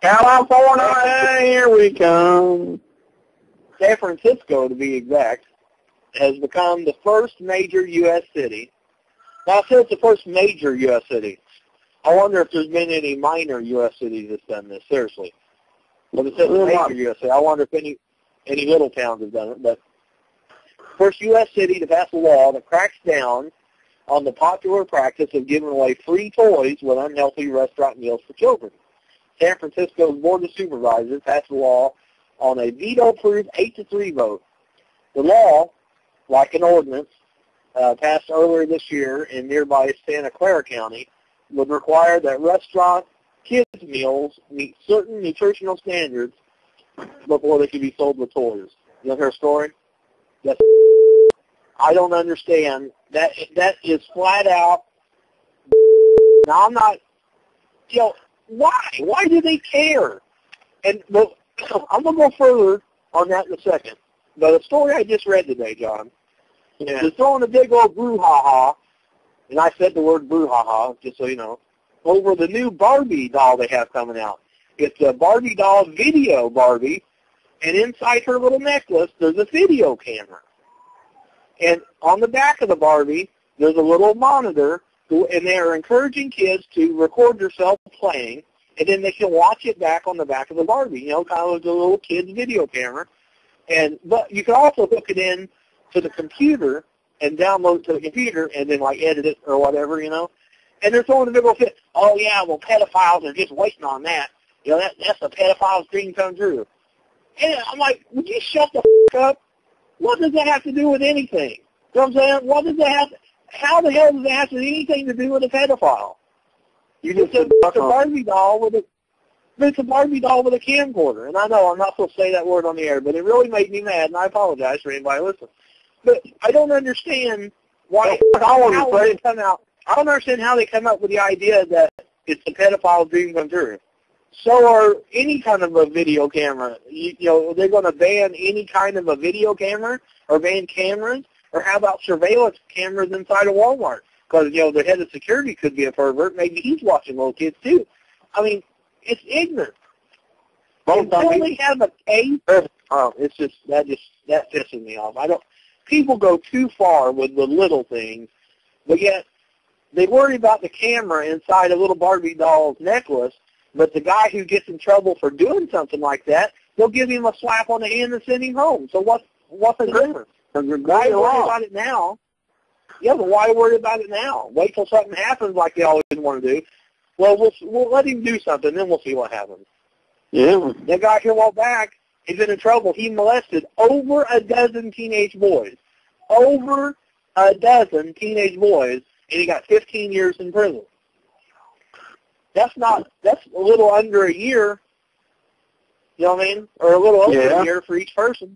California, here we come. San Francisco, to be exact, has become the first major U.S. city. Now, I said it's the first major U.S. city. I wonder if there's been any minor U.S. cities that's done this, seriously. But it says major U.S. city. I wonder if any little towns have done it. But first U.S. city to pass a law that cracks down on the popular practice of giving away free toys with unhealthy restaurant meals for children. San Francisco's Board of Supervisors passed a law on a veto-proof 8-3 vote. The law, like an ordinance passed earlier this year in nearby Santa Clara County, would require that restaurant kids' meals meet certain nutritional standards before they could be sold with toys. You want to hear a story? That's I don't understand. That is flat out. Now, I'm not, why? Why do they care? And I'm going to go further on that in a second. But a story I just read today, John, is throwing a big old brouhaha, and I said the word brouhaha, just so you know, over the new Barbie doll they have coming out. It's a Barbie doll video Barbie, and inside her little necklace, there's a video camera. And on the back of the Barbie, there's a little monitor, and they're encouraging kids to record themselves playing, and then they can watch it back on the back of the Barbie, kind of like a little kid's video camera. But you can also hook it in to the computer and download it to the computer and then, edit it or whatever, And they're throwing a big old fit. Oh, yeah, well, pedophiles are just waiting on that. That's a pedophile's dream come true. And I'm like, would you shut the up? What does that have to do with anything? You know what I'm saying? What does that have to, how the hell does that have anything to do with a pedophile? It's a Barbie doll with it's a Barbie doll with a camcorder. And I know I'm not supposed to say that word on the air, but it really made me mad, and I apologize for anybody listening. But I don't understand why how they come out. I don't understand how they come up with the idea that it's a pedophile's dream come true. So are any kind of a video camera. They're going to ban any kind of a video camera or ban cameras? Or how about surveillance cameras inside of Walmart? Because, the head of security could be a pervert. Maybe he's watching little kids, too. I mean, it's ignorant. Until they have a case, that pisses me off. People go too far with the little things, but yet they worry about the camera inside a little Barbie doll's necklace, but the guy who gets in trouble for doing something like that, they'll give him a slap on the hand and send him home. So what's the difference? Why worry about it now? Yeah, but why worry about it now? Wait till something happens like they always want to do. Well, we'll let him do something, then we'll see what happens. Yeah. That guy here a while back, he's been in trouble. He molested over a dozen teenage boys. Over a dozen teenage boys, and he got 15 years in prison. That's a little under a year, you know what I mean? Or a little over a year for each person.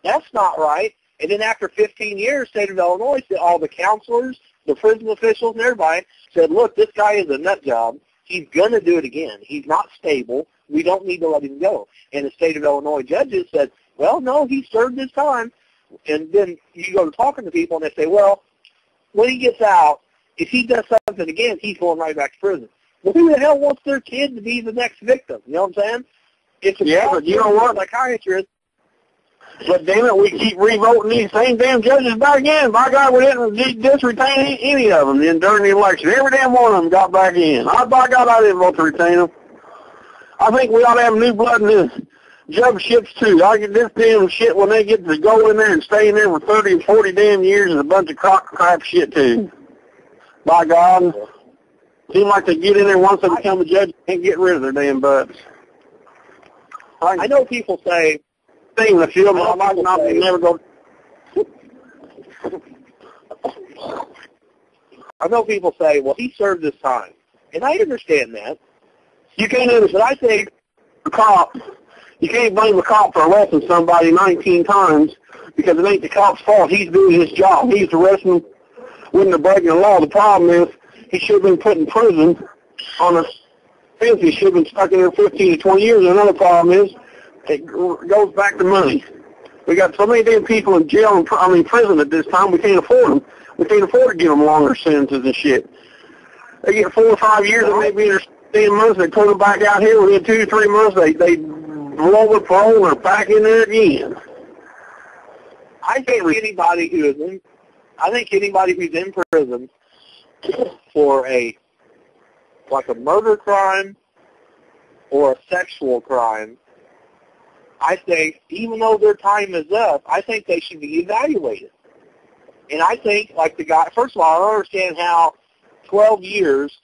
That's not right. And then after 15 years, state of Illinois, all the counselors, the prison officials, and everybody said, look, this guy is a nut job. He's going to do it again. He's not stable. We don't need to let him go. And the state of Illinois judges said, well, no, he served his time. And then you go to talking to people, and they say, well, when he gets out, if he does something again, he's going right back to prison. Well, who the hell wants their kid to be the next victim? You know what I'm saying? It's but you know what? Psychiatrist. But damn it, we keep revoting these same damn judges back in. By God, we didn't disretain any of them during the election. Every damn one of them got back in. By God, I didn't vote to retain them. I think we ought to have new blood in this judgeships too. I get this damn shit when they get to go in there and stay in there for 30 and 40 damn years is a bunch of crap shit too. By God. Seems like they get in there once they become a judge, can't get rid of their damn butts. I know people say, in the field, I might not be never go. I know people say, well, he served his time. And I understand that. You can't understand. I say the cop, you can't blame the cop for arresting somebody 19 times because it ain't the cop's fault. He's doing his job. He's arresting them when they're breaking the law. The problem is he should have been put in prison on a offense. He should have been stuck in there 15 to 20 years. Another problem is it goes back to money. We got so many damn people in jail and prison at this time. We can't afford them. We can't afford to give them longer sentences and shit. They get 4 or 5 years and maybe 10 months, they put them back out here. Within 2 to 3 months, they roll the parole and they're back in there again. I think anybody who's in prison for a murder crime or a sexual crime, I think even though their time is up, I think they should be evaluated. And I think, like the guy, first of all, I don't understand how 12 years.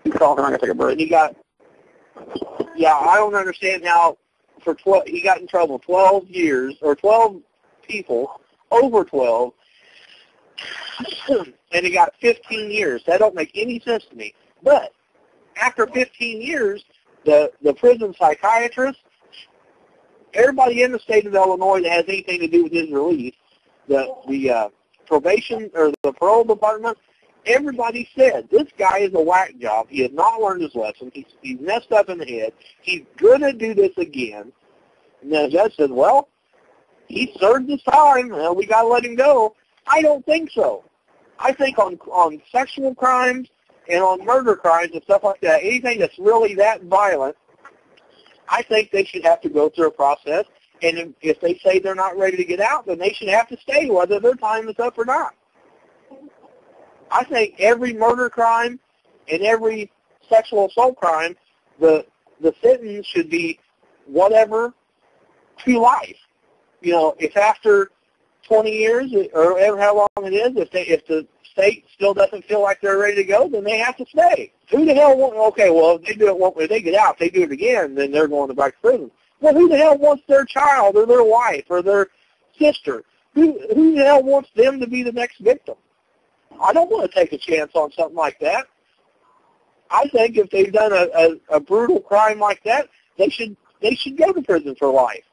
I'm going to take a break. And I don't understand how for 12 he got in trouble 12 years or 12 people over 12, and he got 15 years. That don't make any sense to me. But after 15 years, the prison psychiatrist, everybody in the state of Illinois that has anything to do with his release, the probation or the parole department, everybody said this guy is a whack job. He has not learned his lesson. He's messed up in the head. He's going to do this again. And the judge said, well, he served his time. Well, we got to let him go. I don't think so. I think on sexual crimes and on murder crimes and stuff like that, anything that's really that violent, I think they should have to go through a process. And if they say they're not ready to get out, then they should have to stay, whether their time is up or not. I think every murder crime and every sexual assault crime, the sentence should be whatever to life. You know, if after 20 years or ever how long it is, if the state still doesn't feel like they're ready to go, then they have to stay. Who the hell wants? Okay, well, if they do it, if they get out, if they do it again, then they're going back to prison. Well, who the hell wants their child or their wife or their sister? Who the hell wants them to be the next victim? I don't want to take a chance on something like that. I think if they've done a brutal crime like that, they should go to prison for life.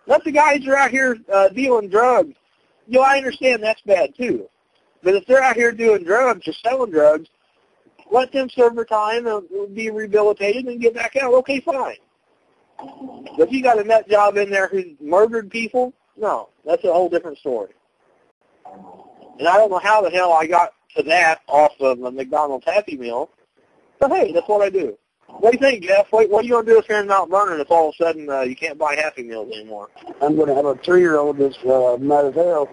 Let the guys who are out here dealing drugs. You know, I understand that's bad too. But if they're out here doing drugs or selling drugs, let them serve their time and be rehabilitated and get back out. Okay, fine. But if you got a nut job in there who's murdered people, no, that's a whole different story. And I don't know how the hell I got to that off of a McDonald's Happy Meal, but hey, that's what I do. What do you think, Jeff? What are you going to do if you're in Mount Vernon if all of a sudden you can't buy Happy Meals anymore? I'm going to have a 3-year-old that's mad as hell.